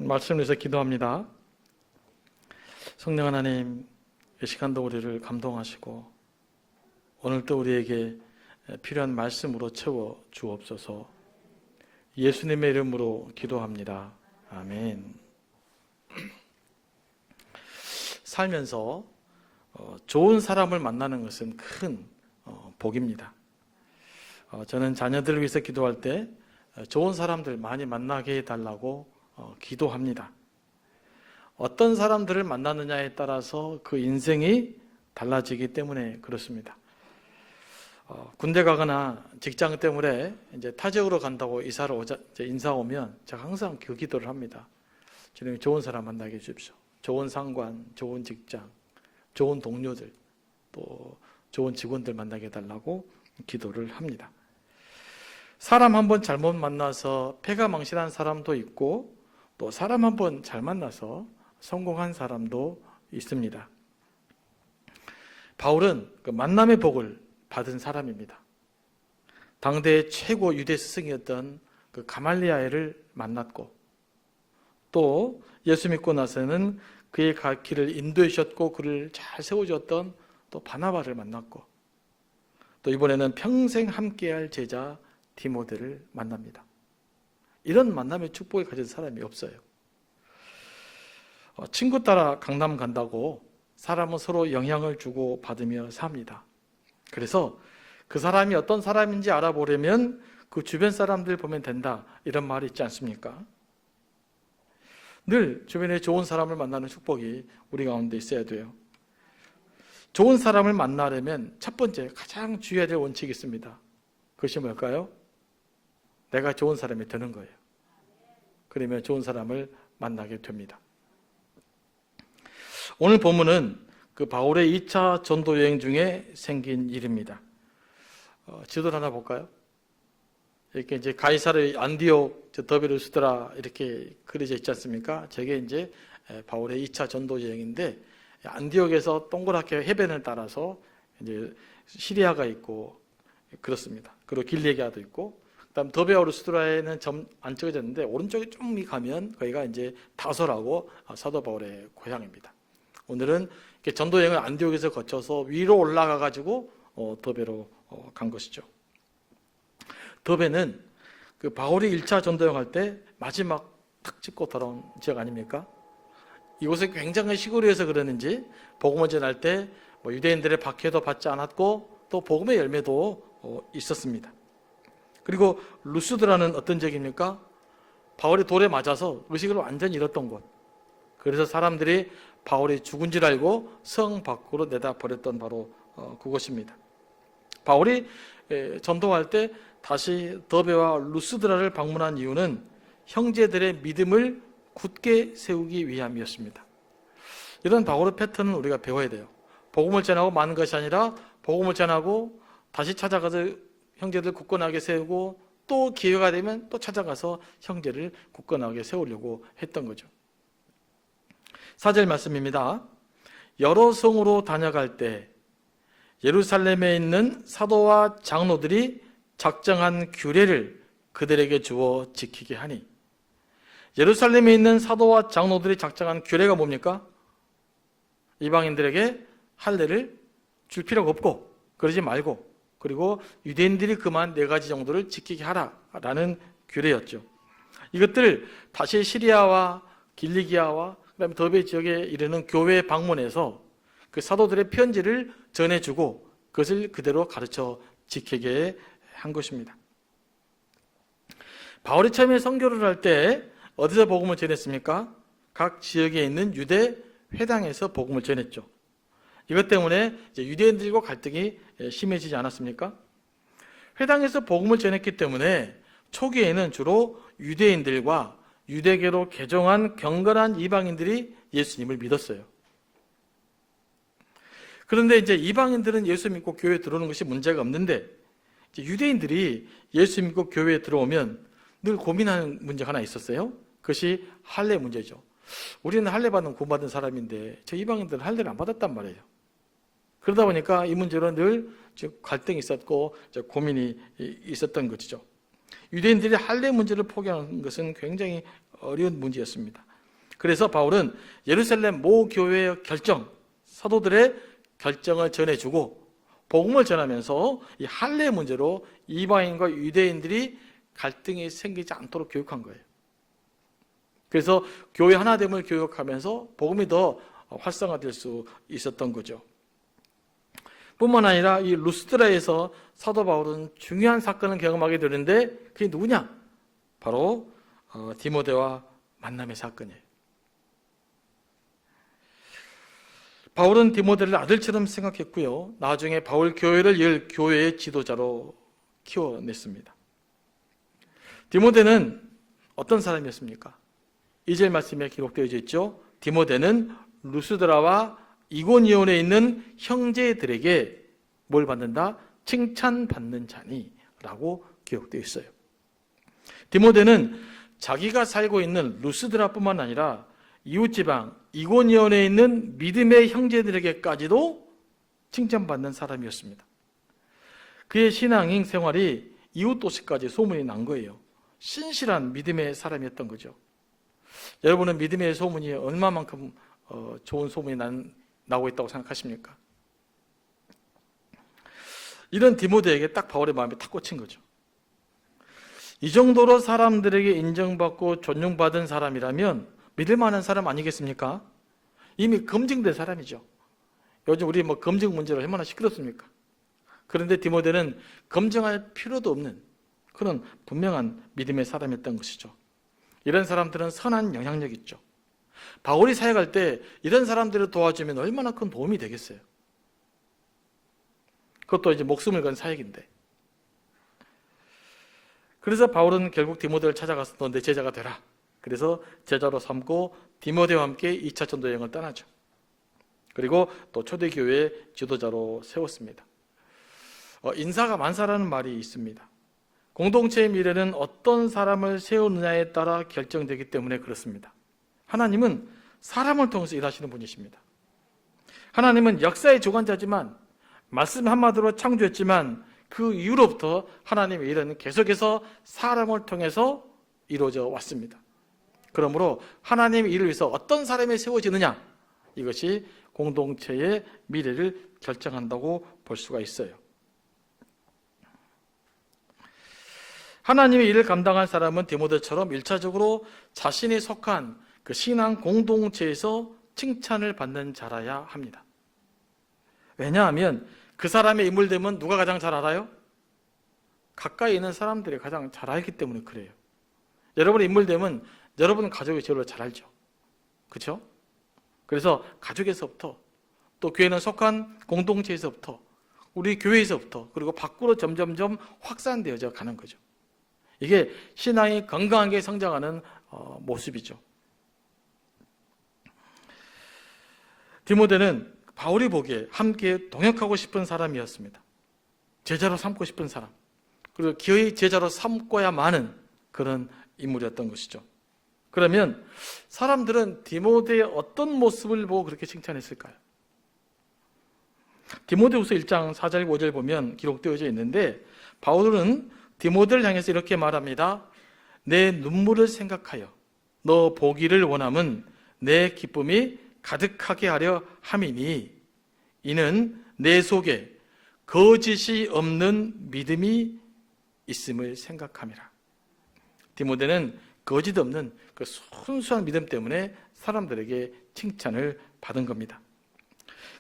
말씀을 위해서 기도합니다. 성령 하나님, 이 시간도 우리를 감동하시고 오늘도 우리에게 필요한 말씀으로 채워 주옵소서. 예수님의 이름으로 기도합니다. 아멘. 살면서 좋은 사람을 만나는 것은 큰 복입니다. 저는 자녀들을 위해서 기도할 때 좋은 사람들 많이 만나게 해달라고 기도합니다. 어떤 사람들을 만나느냐에 따라서 그 인생이 달라지기 때문에 그렇습니다. 군대 가거나 직장 때문에 이제 타 지역으로 간다고 인사 오면 제가 항상 그 기도를 합니다. 주님, 좋은 사람 만나게 해주십시오. 좋은 상관, 좋은 직장, 좋은 동료들, 또 좋은 직원들 만나게 해달라고 기도를 합니다. 사람 한 번 잘못 만나서 패가 망신한 사람도 있고, 또 사람 한 번 잘 만나서 성공한 사람도 있습니다. 바울은 그 만남의 복을 받은 사람입니다. 당대의 최고 유대 스승이었던 그 가말리아엘을 만났고, 또 예수 믿고 나서는 그의 갈 길을 인도해 주셨고 그를 잘 세워주었던 또 바나바를 만났고, 또 이번에는 평생 함께할 제자 디모데를 만납니다. 이런 만남의 축복을 가진 사람이 없어요. 친구 따라 강남 간다고 사람은 서로 영향을 주고 받으며 삽니다. 그래서 그 사람이 어떤 사람인지 알아보려면 그 주변 사람들 보면 된다, 이런 말이 있지 않습니까? 늘 주변에 좋은 사람을 만나는 축복이 우리 가운데 있어야 돼요. 좋은 사람을 만나려면 첫 번째 가장 주의해야 될 원칙이 있습니다. 그것이 뭘까요? 내가 좋은 사람이 되는 거예요. 그러면 좋은 사람을 만나게 됩니다. 오늘 본문은 그 바울의 2차 전도 여행 중에 생긴 일입니다. 지도를 하나 볼까요? 이렇게 이제 가이사르 안디옥 더베루스드라 이렇게 그려져 있지 않습니까? 저게 이제 바울의 2차 전도 여행인데, 안디옥에서 동그랗게 해변을 따라서 이제 시리아가 있고 그렇습니다. 그리고 길리기아도 있고, 그다음 더베루스드라에는 점 안 찍어졌는데 오른쪽에 좀 가면 거기가 이제 다소라고 사도 바울의 고향입니다. 오늘은 이렇게 전도 여행을 안디옥에서 거쳐서 위로 올라가 가지고 더베로 간 것이죠. 더베는 그 바울이 1차 전도 여행 할 때 마지막 탁 찍고 돌아온 지역 아닙니까? 이곳에 굉장히 시골이어서 그러는지 복음을 전할 때 유대인들의 박해도 받지 않았고 또 복음의 열매도 있었습니다. 그리고 루스드라는 어떤 지역입니까? 바울이 돌에 맞아서 의식을 완전히 잃었던 곳. 그래서 사람들이 바울이 죽은 줄 알고 성 밖으로 내다 버렸던 바로 그곳입니다. 바울이 전도할 때 다시 더베와 루스드라를 방문한 이유는 형제들의 믿음을 굳게 세우기 위함이었습니다. 이런 바울의 패턴은 우리가 배워야 돼요. 복음을 전하고 마는 것이 아니라 복음을 전하고 다시 찾아가서 형제들 굳건하게 세우고, 또 기회가 되면 또 찾아가서 형제를 굳건하게 세우려고 했던 거죠. 4절 말씀입니다. 여러 성으로 다녀갈 때 예루살렘에 있는 사도와 장로들이 작정한 규례를 그들에게 주어 지키게 하니. 예루살렘에 있는 사도와 장로들이 작정한 규례가 뭡니까? 이방인들에게 할례를 줄 필요가 없고, 그러지 말고, 그리고 유대인들이 그만 4가지 정도를 지키게 하라라는 규례였죠. 이것들을 다시 시리아와 길리기아와 그다음에 더베 지역에 이르는 교회에 방문해서 그 사도들의 편지를 전해주고 그것을 그대로 가르쳐 지키게 한 것입니다. 바울이 처음에 선교를 할 때 어디서 복음을 전했습니까? 각 지역에 있는 유대 회당에서 복음을 전했죠. 이것 때문에 이제 유대인들과 갈등이 심해지지 않았습니까? 회당에서 복음을 전했기 때문에 초기에는 주로 유대인들과 유대계로 개종한 경건한 이방인들이 예수님을 믿었어요. 그런데 이제 이방인들은 예수 믿고 교회에 들어오는 것이 문제가 없는데, 이제 유대인들이 예수 믿고 교회에 들어오면 늘 고민하는 문제가 하나 있었어요. 그것이 할례 문제죠. 우리는 할례 받는 구원받은 사람인데 저 이방인들은 할례를 안 받았단 말이에요. 그러다 보니까 이 문제로 늘 갈등이 있었고 고민이 있었던 것이죠. 유대인들이 할례 문제를 포기하는 것은 굉장히 어려운 문제였습니다. 그래서 바울은 예루살렘 모 교회의 결정, 사도들의 결정을 전해주고 복음을 전하면서 이 할례 문제로 이방인과 유대인들이 갈등이 생기지 않도록 교육한 거예요. 그래서 교회 하나됨을 교육하면서 복음이 더 활성화될 수 있었던 거죠. 뿐만 아니라 이 루스드라에서 사도 바울은 중요한 사건을 경험하게 되는데 그게 누구냐? 바로 디모데와 만남의 사건이에요. 바울은 디모데를 아들처럼 생각했고요. 나중에 바울 교회를 열 교회의 지도자로 키워냈습니다. 디모데는 어떤 사람이었습니까? 2절 말씀에 기록되어 있죠. 디모데는 루스드라와 이고니온에 있는 형제들에게 뭘 받는다? 칭찬받는 자니 라고 기록되어 있어요. 디모데는 자기가 살고 있는 루스드라뿐만 아니라 이웃지방 이고니온에 있는 믿음의 형제들에게까지도 칭찬받는 사람이었습니다. 그의 신앙인 생활이 이웃 도시까지 소문이 난 거예요. 신실한 믿음의 사람이었던 거죠. 여러분은 믿음의 소문이 얼마만큼 좋은 소문이 나고 있다고 생각하십니까? 이런 디모데에게 딱 바울의 마음이 탁 꽂힌 거죠. 이 정도로 사람들에게 인정받고 존중받은 사람이라면 믿을 만한 사람 아니겠습니까? 이미 검증된 사람이죠. 요즘 우리 검증 문제로 얼마나 시끄럽습니까? 그런데 디모데는 검증할 필요도 없는 그런 분명한 믿음의 사람이었던 것이죠. 이런 사람들은 선한 영향력이 있죠. 바울이 사역할 때 이런 사람들을 도와주면 얼마나 큰 도움이 되겠어요. 그것도 이제 목숨을 건 사역인데. 그래서 바울은 결국 디모데를 찾아가서 너 내 제자가 되라. 그래서 제자로 삼고 디모데와 함께 2차 전도 여행을 떠나죠. 그리고 또 초대교회의 지도자로 세웠습니다. 인사가 만사라는 말이 있습니다. 공동체의 미래는 어떤 사람을 세우느냐에 따라 결정되기 때문에 그렇습니다. 하나님은 사람을 통해서 일하시는 분이십니다. 하나님은 역사의 주관자지만 말씀 한마디로 창조했지만 그 이후로부터 하나님의 일은 계속해서 사람을 통해서 이루어져 왔습니다. 그러므로 하나님의 일을 위해서 어떤 사람이 세워지느냐, 이것이 공동체의 미래를 결정한다고 볼 수가 있어요. 하나님의 일을 감당한 사람은 디모데처럼 1차적으로 자신이 속한 그 신앙 공동체에서 칭찬을 받는 자라야 합니다. 왜냐하면 그 사람의 인물됨은 누가 가장 잘 알아요? 가까이 있는 사람들이 가장 잘 알기 때문에 그래요. 여러분의 인물됨은 여러분 가족이 제일 잘 알죠. 그렇죠? 그래서 가족에서부터 또 교회는 속한 공동체에서부터 우리 교회에서부터 그리고 밖으로 점점점 확산되어져 가는 거죠. 이게 신앙이 건강하게 성장하는 모습이죠. 디모데는 바울이 보기에 함께 동역하고 싶은 사람이었습니다. 제자로 삼고 싶은 사람, 그리고 기어이 제자로 삼고야만은 그런 인물이었던 것이죠. 그러면 사람들은 디모데의 어떤 모습을 보고 그렇게 칭찬했을까요? 디모데후서 1장 4절 5절 보면 기록되어져 있는데 바울은 디모데를 향해서 이렇게 말합니다. 내 눈물을 생각하여 너 보기를 원함은 내 기쁨이 가득하게 하려 함이니 이는 내 속에 거짓이 없는 믿음이 있음을 생각함이라. 디모데는 거짓 없는 그 순수한 믿음 때문에 사람들에게 칭찬을 받은 겁니다.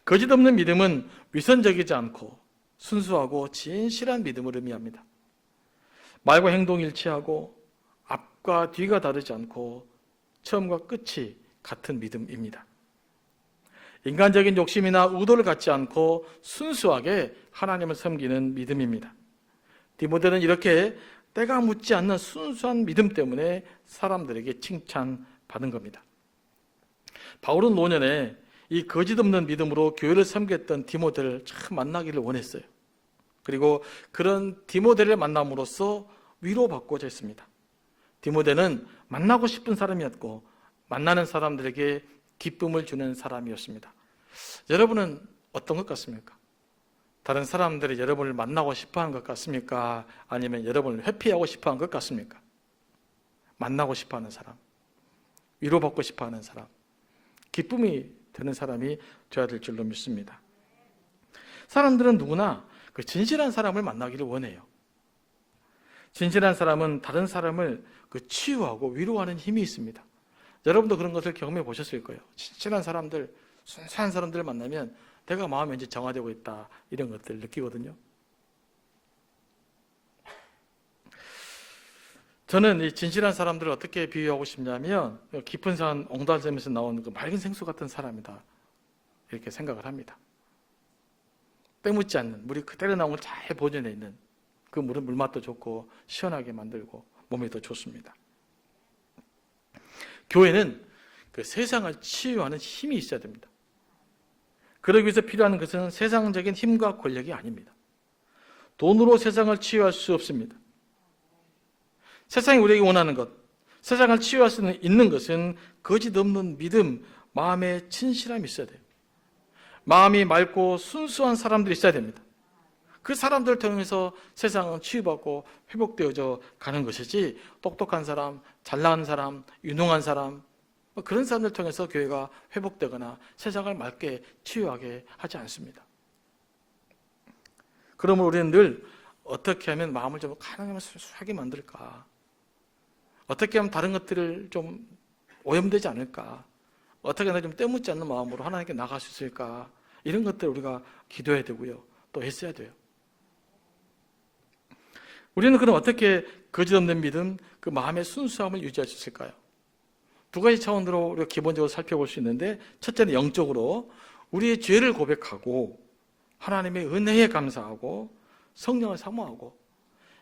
거짓 없는 믿음은 위선적이지 않고 순수하고 진실한 믿음을 의미합니다. 말과 행동이 일치하고 앞과 뒤가 다르지 않고 처음과 끝이 같은 믿음입니다. 인간적인 욕심이나 의도를 갖지 않고 순수하게 하나님을 섬기는 믿음입니다. 디모데는 이렇게 때가 묻지 않는 순수한 믿음 때문에 사람들에게 칭찬받은 겁니다. 바울은 노년에 이 거짓 없는 믿음으로 교회를 섬겼던 디모데를 참 만나기를 원했어요. 그리고 그런 디모데를 만남으로써 위로받고자 했습니다. 디모데는 만나고 싶은 사람이었고 만나는 사람들에게 기쁨을 주는 사람이었습니다. 여러분은 어떤 것 같습니까? 다른 사람들이 여러분을 만나고 싶어하는 것 같습니까? 아니면 여러분을 회피하고 싶어하는 것 같습니까? 만나고 싶어하는 사람. 위로받고 싶어하는 사람, 기쁨이 되는 사람이 되어야 될 줄로 믿습니다. 사람들은 누구나 그 진실한 사람을 만나기를 원해요. 진실한 사람은 다른 사람을 그 치유하고 위로하는 힘이 있습니다. 여러분도 그런 것을 경험해 보셨을 거예요. 진실한 사람들, 순수한 사람들을 만나면 내가 마음이 왠지 정화되고 있다, 이런 것들을 느끼거든요. 저는 이 진실한 사람들을 어떻게 비유하고 싶냐면 깊은 산 옹달샘에서 나온 그 맑은 생수 같은 사람이다, 이렇게 생각을 합니다. 때묻지 않는, 물이 그대로 나온 걸 잘 보존해 있는 그 물은 물맛도 좋고 시원하게 만들고 몸에 더 좋습니다. 교회는 그 세상을 치유하는 힘이 있어야 됩니다. 그러기 위해서 필요한 것은 세상적인 힘과 권력이 아닙니다. 돈으로 세상을 치유할 수 없습니다. 세상이 우리에게 원하는 것, 세상을 치유할 수 있는 것은 거짓 없는 믿음, 마음의 진실함이 있어야 돼요. 마음이 맑고 순수한 사람들이 있어야 됩니다. 그 사람들을 통해서 세상은 치유받고 회복되어져 가는 것이지, 똑똑한 사람, 잘나가는 사람, 유능한 사람, 그런 사람들을 통해서 교회가 회복되거나 세상을 맑게 치유하게 하지 않습니다. 그러므로 우리는 늘 어떻게 하면 마음을 좀 가능하면 순수하게 만들까? 어떻게 하면 다른 것들을 좀 오염되지 않을까? 어떻게 하면 좀 때묻지 않는 마음으로 하나님께 나갈 수 있을까? 이런 것들을 우리가 기도해야 되고요. 또 했어야 돼요. 우리는 그럼 어떻게 거짓 없는 믿음, 그 마음의 순수함을 유지할 수 있을까요? 두 가지 차원으로 우리가 기본적으로 살펴볼 수 있는데, 첫째는 영적으로 우리의 죄를 고백하고 하나님의 은혜에 감사하고 성령을 사모하고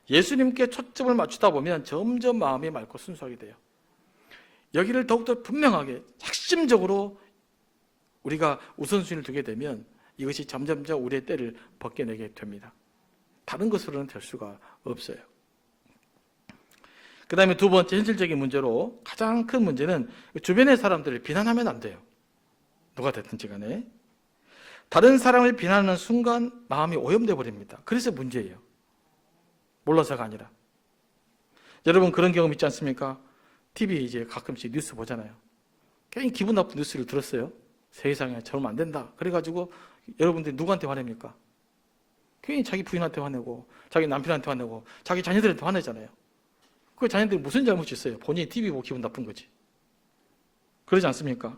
예수님께 초점을 맞추다 보면 점점 마음이 맑고 순수하게 돼요. 여기를 더욱더 분명하게 핵심적으로 우리가 우선순위를 두게 되면 이것이 점점점 우리의 때를 벗겨내게 됩니다. 다른 것으로는 될 수가 없어요. 그 다음에 두 번째 현실적인 문제로, 가장 큰 문제는 주변의 사람들을 비난하면 안 돼요. 누가 됐든지 간에. 다른 사람을 비난하는 순간 마음이 오염돼 버립니다. 그래서 문제예요. 몰라서가 아니라. 여러분 그런 경험 있지 않습니까? TV 이제 가끔씩 뉴스 보잖아요. 괜히 기분 나쁜 뉴스를 들었어요. 세상에 저러면 안 된다. 그래가지고 여러분들이 누구한테 화냅니까? 괜히 자기 부인한테 화내고 자기 남편한테 화내고 자기 자녀들한테 화내잖아요. 그 자녀들이 무슨 잘못이 있어요? 본인이 TV 보고 기분 나쁜 거지. 그러지 않습니까?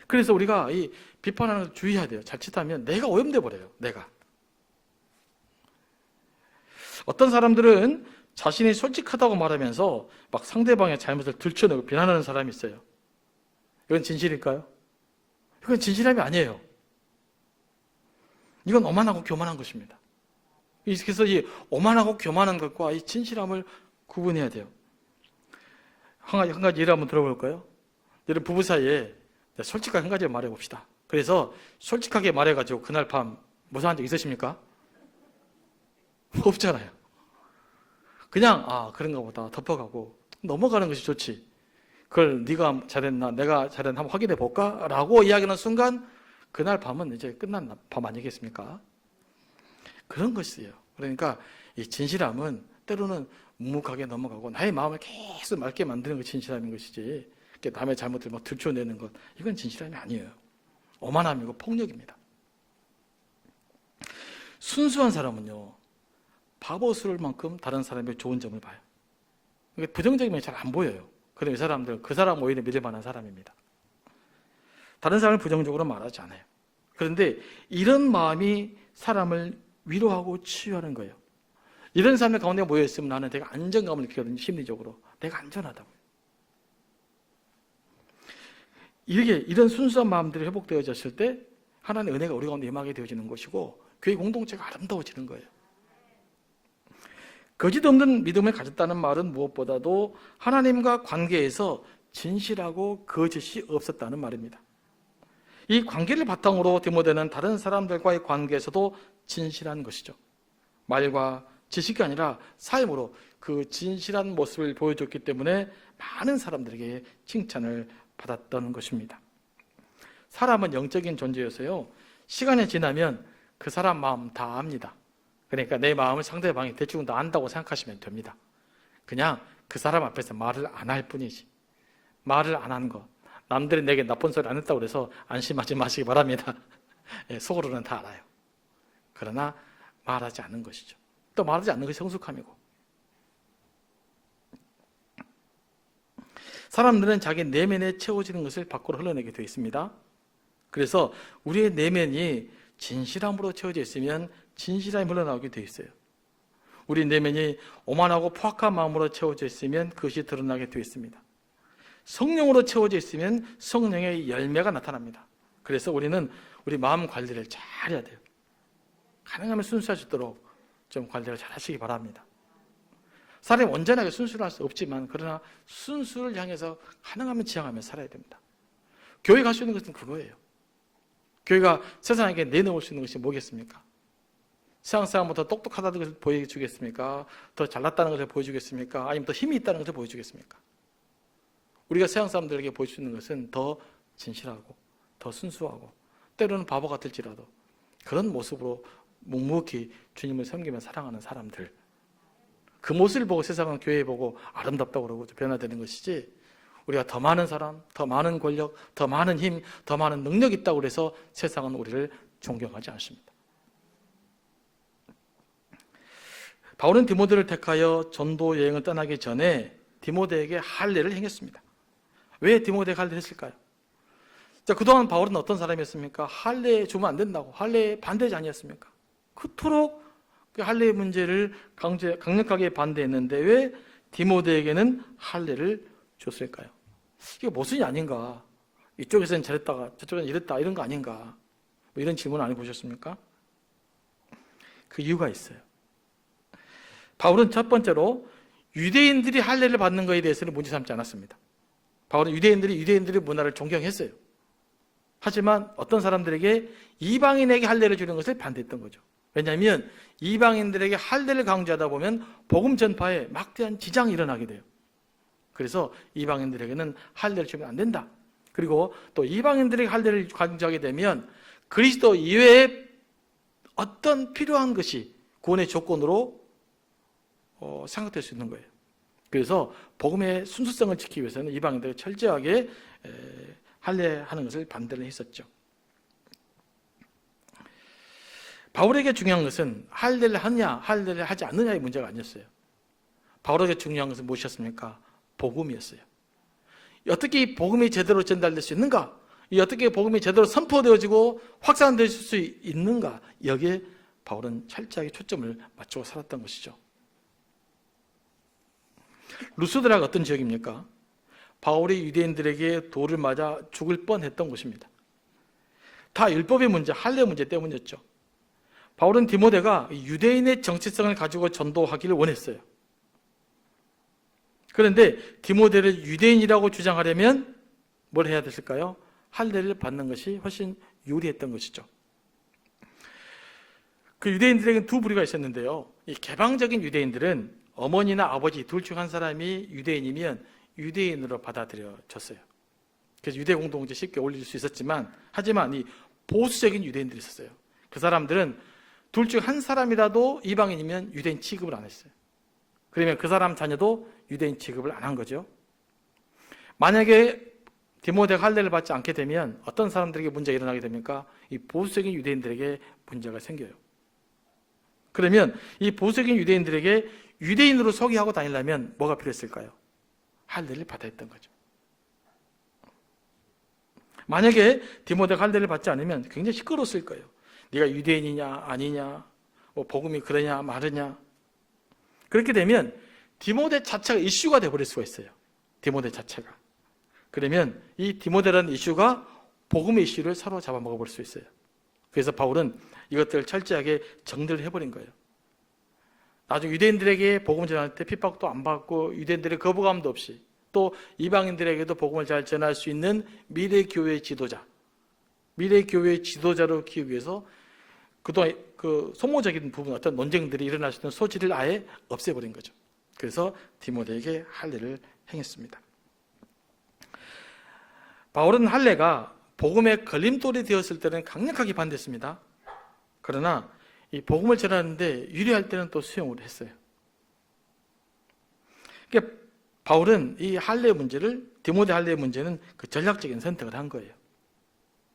그래서 우리가 이 비판하는 걸 주의해야 돼요. 자칫하면 내가 오염돼 버려요. 내가. 어떤 사람들은 자신이 솔직하다고 말하면서 막 상대방의 잘못을 들춰내고 비난하는 사람이 있어요. 이건 진실일까요? 이건 진실함이 아니에요. 이건 오만하고 교만한 것입니다. 그래서 이 오만하고 교만한 것과 이 진실함을 구분해야 돼요. 한 가지 예를 한번 들어볼까요? 여러분 부부 사이에 솔직하게 한 가지 말해봅시다. 그래서 솔직하게 말해가지고 그날 밤 무사한 적 있으십니까? 없잖아요. 그냥 그런가 보다 덮어가고 넘어가는 것이 좋지. 그걸 네가 잘했나 내가 잘했나 한번 확인해 볼까? 라고 이야기하는 순간 그날 밤은 이제 끝난 밤 아니겠습니까? 그런 것이에요. 그러니까 이 진실함은 때로는 묵묵하게 넘어가고 나의 마음을 계속 맑게 만드는 것이 진실함인 것이지, 남의 잘못을 막 들춰내는 것, 이건 진실함이 아니에요. 오만함이고 폭력입니다. 순수한 사람은요, 바보스러울 만큼 다른 사람의 좋은 점을 봐요. 부정적인 면이 잘 안 보여요. 그럼 이 사람들은 그 사람 오히려 믿을 만한 사람입니다. 다른 사람을 부정적으로 말하지 않아요. 그런데 이런 마음이 사람을 위로하고 치유하는 거예요. 이런 사람의 가운데 모여있으면 나는 되게 안정감을 느끼거든요. 심리적으로. 내가 안전하다고요. 이런 순수한 마음들이 회복되어졌을 때 하나님의 은혜가 우리 가운데 임하게 되어지는 것이고 교회 공동체가 아름다워지는 거예요. 거짓 없는 믿음을 가졌다는 말은 무엇보다도 하나님과 관계에서 진실하고 거짓이 없었다는 말입니다. 이 관계를 바탕으로 디모데는 다른 사람들과의 관계에서도 진실한 것이죠. 말과 지식이 아니라 삶으로 그 진실한 모습을 보여줬기 때문에 많은 사람들에게 칭찬을 받았던 것입니다. 사람은 영적인 존재여서요, 시간이 지나면 그 사람 마음 다 압니다. 그러니까 내 마음을 상대방이 대충 다 안다고 생각하시면 됩니다. 그냥 그 사람 앞에서 말을 안 할 뿐이지. 말을 안 한 것, 남들이 내게 나쁜 소리 안 했다고 해서 안심하지 마시기 바랍니다. 예, 속으로는 다 알아요. 그러나 말하지 않는 것이죠. 또 말하지 않는 것이 성숙함이고, 사람들은 자기 내면에 채워지는 것을 밖으로 흘러내게 되어 있습니다. 그래서 우리의 내면이 진실함으로 채워져 있으면 진실함이 흘러나오게 되어 있어요. 우리 내면이 오만하고 포악한 마음으로 채워져 있으면 그것이 드러나게 되어 있습니다. 성령으로 채워져 있으면 성령의 열매가 나타납니다. 그래서 우리는 우리 마음 관리를 잘 해야 돼요. 가능하면 순수할 수 있도록 좀 관리를 잘 하시기 바랍니다. 사람이 온전하게 순수를 할 수 없지만, 그러나 순수를 향해서 가능하면 지향하며 살아야 됩니다. 교회 갈 수 있는 것은 그거예요. 교회가 세상에게 내놓을 수 있는 것이 뭐겠습니까? 세상 사람보다 더 똑똑하다는 것을 보여주겠습니까? 더 잘났다는 것을 보여주겠습니까? 아니면 더 힘이 있다는 것을 보여주겠습니까? 우리가 세상 사람들에게 보여줄 수 있는 것은 더 진실하고 더 순수하고 때로는 바보 같을지라도 그런 모습으로 묵묵히 주님을 섬기며 사랑하는 사람들, 그 모습을 보고 세상은 교회 보고 아름답다고 그러고 변화되는 것이지, 우리가 더 많은 사람, 더 많은 권력, 더 많은 힘, 더 많은 능력이 있다고 해서 세상은 우리를 존경하지 않습니다. 바울은 디모데를 택하여 전도 여행을 떠나기 전에 디모데에게 할례를 행했습니다. 왜 디모데가 할례를 했을까요? 자, 그동안 바울은 어떤 사람이었습니까? 할례 주면 안 된다고, 할례 반대자 아니었습니까? 그토록 그 할례의 문제를 강력하게 반대했는데 왜 디모데에게는 할례를 줬을까요? 이게 모순이 아닌가? 이쪽에서는 저랬다가 저쪽에는 이랬다, 이런 거 아닌가? 뭐 이런 질문 안 해보셨습니까? 그 이유가 있어요. 바울은 첫 번째로 유대인들이 할례를 받는 것에 대해서는 문제 삼지 않았습니다. 바울은 유대인들의 문화를 존경했어요. 하지만 어떤 사람들에게 이방인에게 할례를 주는 것을 반대했던 거죠. 왜냐하면 이방인들에게 할례를 강조하다 보면 복음 전파에 막대한 지장이 일어나게 돼요. 그래서 이방인들에게는 할례를 주면 안 된다. 그리고 또 이방인들에게 할례를 강조하게 되면 그리스도 이외에 어떤 필요한 것이 구원의 조건으로 생각될 수 있는 거예요. 그래서 복음의 순수성을 지키기 위해서는 이방인들에게 철저하게 할례하는 것을 반대를 했었죠. 바울에게 중요한 것은 할례를 하느냐 할례를 하지 않느냐의 문제가 아니었어요. 바울에게 중요한 것은 무엇이었습니까? 복음이었어요. 어떻게 이 복음이 제대로 전달될 수 있는가? 어떻게 복음이 제대로 선포되어지고 확산될 수 있는가? 여기에 바울은 철저하게 초점을 맞추고 살았던 것이죠. 루스드라가 어떤 지역입니까? 바울이 유대인들에게 돌을 맞아 죽을 뻔했던 곳입니다. 다 율법의 문제, 할례 문제 때문이었죠. 바울은 디모데가 유대인의 정체성을 가지고 전도하기를 원했어요. 그런데 디모데를 유대인이라고 주장하려면 뭘 해야 됐을까요? 할례를 받는 것이 훨씬 유리했던 것이죠. 그 유대인들에게는 두 부류가 있었는데요. 이 개방적인 유대인들은 어머니나 아버지 둘 중 한 사람이 유대인이면 유대인으로 받아들여졌어요. 그래서 유대 공동체 쉽게 올릴 수 있었지만, 하지만 이 보수적인 유대인들이 있었어요. 그 사람들은 둘 중 한 사람이라도 이방인이면 유대인 취급을 안 했어요. 그러면 그 사람 자녀도 유대인 취급을 안 한 거죠. 만약에 디모데가 할례를 받지 않게 되면 어떤 사람들에게 문제가 일어나게 됩니까? 이 보수적인 유대인들에게 문제가 생겨요. 그러면 이 보수적인 유대인들에게 유대인으로 소개하고 다니려면 뭐가 필요했을까요? 할례를 받아야 했던 거죠. 만약에 디모데가 할례를 받지 않으면 굉장히 시끄러웠을 거예요. 네가 유대인이냐 아니냐, 뭐 복음이 그러냐 마르냐. 그렇게 되면 디모데 자체가 이슈가 되어버릴 수가 있어요. 디모데 자체가. 그러면 이 디모데라는 이슈가 복음의 이슈를 서로 잡아먹어볼 수 있어요. 그래서 바울은 이것들을 철저하게 정리를 해버린 거예요. 나중에 유대인들에게 복음을 전할 때 핍박도 안 받고 유대인들의 거부감도 없이 또 이방인들에게도 복음을 잘 전할 수 있는 미래 교회의 지도자, 미래 교회의 지도자로 키우기 위해서 그동안 그 소모적인 부분, 어떤 논쟁들이 일어날 수 있는 소지를 아예 없애버린 거죠. 그래서 디모데에게 할례를 행했습니다. 바울은 할례가 복음의 걸림돌이 되었을 때는 강력하게 반대했습니다. 그러나 이 복음을 전하는데 유리할 때는 또 수용을 했어요. 그러니까 바울은 이 할례 문제를 디모데 할례의 문제는 그 전략적인 선택을 한 거예요.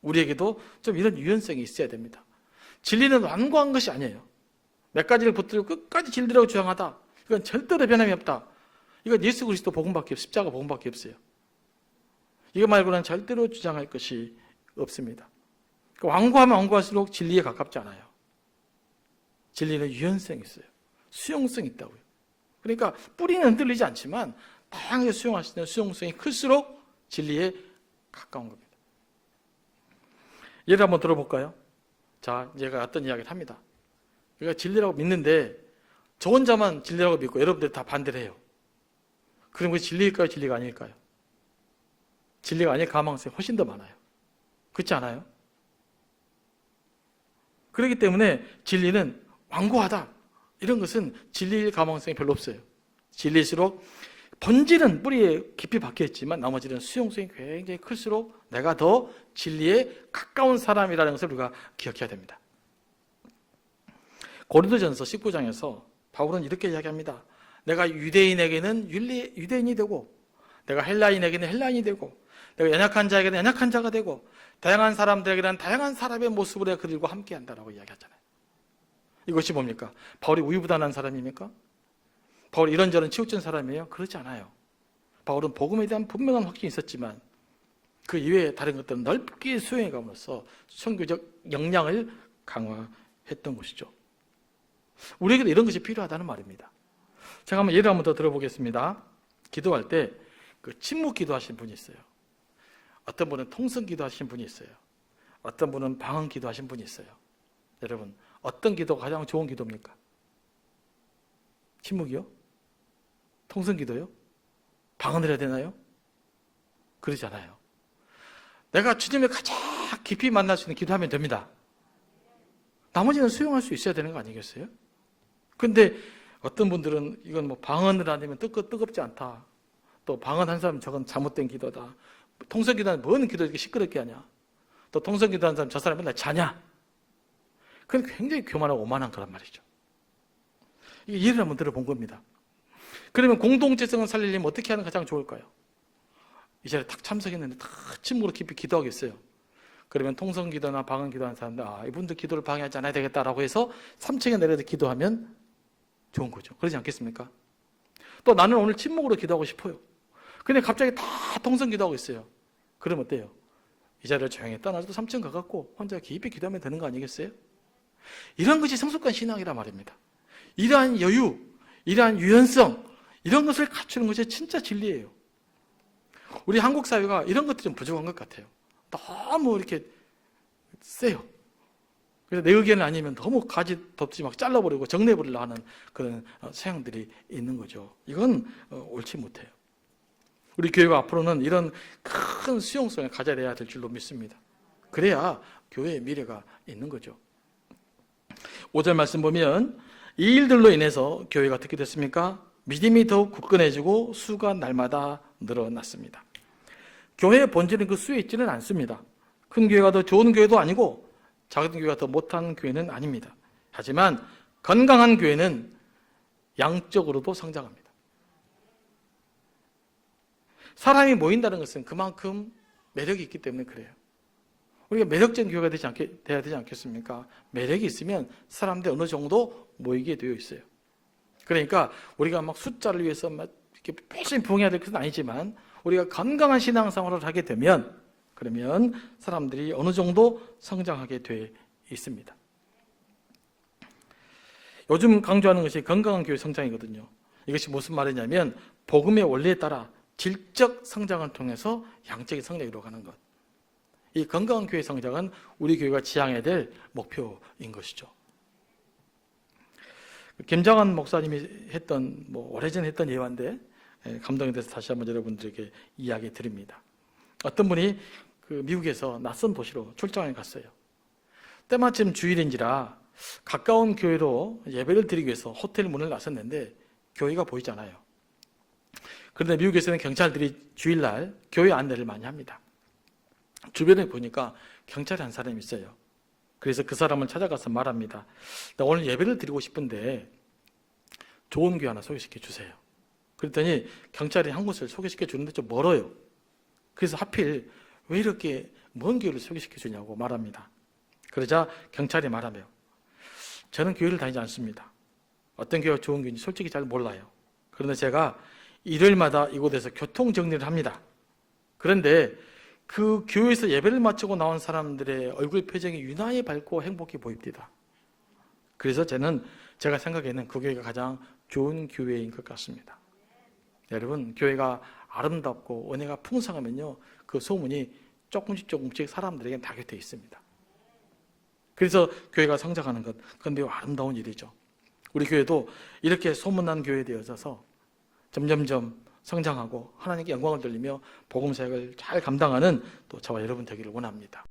우리에게도 좀 이런 유연성이 있어야 됩니다. 진리는 완고한 것이 아니에요. 몇 가지를 붙들고 끝까지 진리라고 주장하다. 이건 절대로 변함이 없다. 이건 예수 그리스도 복음밖에 십자가 복음밖에 없어요. 이거 말고는 절대로 주장할 것이 없습니다. 완고하면 완고할수록 진리에 가깝지 않아요. 진리는 유연성이 있어요. 수용성이 있다고요. 그러니까 뿌리는 흔들리지 않지만 다양하게 수용할 수 있는 수용성이 클수록 진리에 가까운 겁니다. 예를 한번 들어볼까요? 자, 제가 어떤 이야기를 합니다. 우리가 진리라고 믿는데 저 혼자만 진리라고 믿고 여러분들이 다 반대를 해요. 그럼 그게 진리일까요? 진리가 아닐까요? 진리가 아닐 가망성이 훨씬 더 많아요. 그렇지 않아요? 그렇기 때문에 진리는 완고하다. 이런 것은 진리일 가망성이 별로 없어요. 진리일수록 본질은 뿌리에 깊이 박혀있지만 나머지는 수용성이 굉장히 클수록 내가 더 진리에 가까운 사람이라는 것을 우리가 기억해야 됩니다. 고린도전서 19장에서 바울은 이렇게 이야기합니다. 내가 유대인에게는 유대인이 되고 내가 헬라인에게는 헬라인이 되고 내가 연약한 자에게는 연약한 자가 되고 다양한 사람들에게는 다양한 사람의 모습으로 그들과 함께한다라고 이야기하잖아요. 이것이 뭡니까? 바울이 우유부단한 사람입니까? 바울이 이런저런 치우친 사람이에요? 그렇지 않아요. 바울은 복음에 대한 분명한 확신이 있었지만 그 이외에 다른 것들은 넓게 수용해 감으로써 선교적 역량을 강화했던 것이죠. 우리에게도 이런 것이 필요하다는 말입니다. 제가 한번 예를 한번 더 들어보겠습니다. 기도할 때 그 침묵 기도하신 분이 있어요. 어떤 분은 통성 기도하신 분이 있어요. 어떤 분은 방언 기도하신 분이 있어요. 여러분, 어떤 기도가 가장 좋은 기도입니까? 침묵이요? 통성 기도요? 방언을 해야 되나요? 그러지 않아요. 내가 주님을 가장 깊이 만날 수 있는 기도하면 됩니다. 나머지는 수용할 수 있어야 되는 거 아니겠어요? 근데 어떤 분들은 이건 뭐 방언을 안 하면 뜨겁지 않다. 또 방언 한 사람 저건 잘못된 기도다. 통성 기도는 뭔 기도 이렇게 시끄럽게 하냐. 또 통성 기도하는 사람 저 사람 맨날 자냐. 그건 굉장히 교만하고 오만한 거란 말이죠. 이게 예를 한번 들어본 겁니다. 그러면 공동체성을 살리려면 어떻게 하는 게 가장 좋을까요? 이 자리에 탁 참석했는데 다 침묵으로 깊이 기도하겠어요. 그러면 통성 기도나 방언 기도하는 사람들, 이분들 기도를 방해하지 않아야 되겠다라고 해서 3층에 내려서 기도하면 좋은 거죠. 그러지 않겠습니까? 또 나는 오늘 침묵으로 기도하고 싶어요. 근데 갑자기 다 통성 기도하고 있어요. 그러면 어때요? 이 자리를 조용히 떠나서 3층 가갖고 혼자 깊이 기도하면 되는 거 아니겠어요? 이런 것이 성숙한 신앙이란 말입니다. 이러한 여유, 이러한 유연성, 이런 것을 갖추는 것이 진짜 진리예요. 우리 한국 사회가 이런 것들이 좀 부족한 것 같아요. 너무 이렇게 세요. 그래서 내 의견은 아니면 너무 가지 덮지 막 잘라버리고 정내버리려 하는 그런 성향들이 있는 거죠. 이건 옳지 못해요. 우리 교회가 앞으로는 이런 큰 수용성을 가져야 될 줄로 믿습니다. 그래야 교회의 미래가 있는 거죠. 5절 말씀 보면 이 일들로 인해서 교회가 어떻게 됐습니까? 믿음이 더욱 굳건해지고 수가 날마다 늘어났습니다. 교회의 본질은 그 수에 있지는 않습니다. 큰 교회가 더 좋은 교회도 아니고 작은 교회가 더 못한 교회는 아닙니다. 하지만 건강한 교회는 양적으로도 성장합니다. 사람이 모인다는 것은 그만큼 매력이 있기 때문에 그래요. 우리가 매력적인 교회가 돼야 되지 않겠습니까? 매력이 있으면 사람들이 어느 정도 모이게 되어 있어요. 그러니까 우리가 막 숫자를 위해서 막 이렇게 열심히 부응해야 될 것은 아니지만 우리가 건강한 신앙생활을 하게 되면 그러면 사람들이 어느 정도 성장하게 돼 있습니다. 요즘 강조하는 것이 건강한 교회 성장이거든요. 이것이 무슨 말이냐면 복음의 원리에 따라 질적 성장을 통해서 양적인 성장이 이루어가는 것. 이 건강한 교회 성장은 우리 교회가 지향해야 될 목표인 것이죠. 김장한 목사님이 했던 오래전에 했던 예화인데 감동이 돼서 다시 한번 여러분들에게 이야기 드립니다. 어떤 분이 그 미국에서 낯선 도시로 출장을 갔어요. 때마침 주일인지라 가까운 교회로 예배를 드리기 위해서 호텔 문을 나섰는데 교회가 보이지 않아요. 그런데 미국에서는 경찰들이 주일날 교회 안내를 많이 합니다. 주변에 보니까 경찰이 한 사람이 있어요. 그래서 그 사람을 찾아가서 말합니다. 나 오늘 예배를 드리고 싶은데 좋은 교회 하나 소개시켜 주세요. 그랬더니 경찰이 한 곳을 소개시켜 주는데 좀 멀어요. 그래서 하필 왜 이렇게 먼 교회를 소개시켜 주냐고 말합니다. 그러자 경찰이 말하며 저는 교회를 다니지 않습니다. 어떤 교회가 좋은 교회인지 솔직히 잘 몰라요. 그런데 제가 일요일마다 이곳에서 교통 정리를 합니다. 그런데 그 교회에서 예배를 마치고 나온 사람들의 얼굴 표정이 유난히 밝고 행복해 보입니다. 그래서 제가 생각에는 그 교회가 가장 좋은 교회인 것 같습니다. 여러분, 교회가 아름답고 은혜가 풍성하면요, 그 소문이 조금씩 사람들에게 나게 돼 있습니다. 그래서 교회가 성장하는 것, 그건 매우 아름다운 일이죠. 우리 교회도 이렇게 소문난 교회 되어져서 점점점 성장하고 하나님께 영광을 돌리며 복음 사역을 잘 감당하는 또 저와 여러분 되기를 원합니다.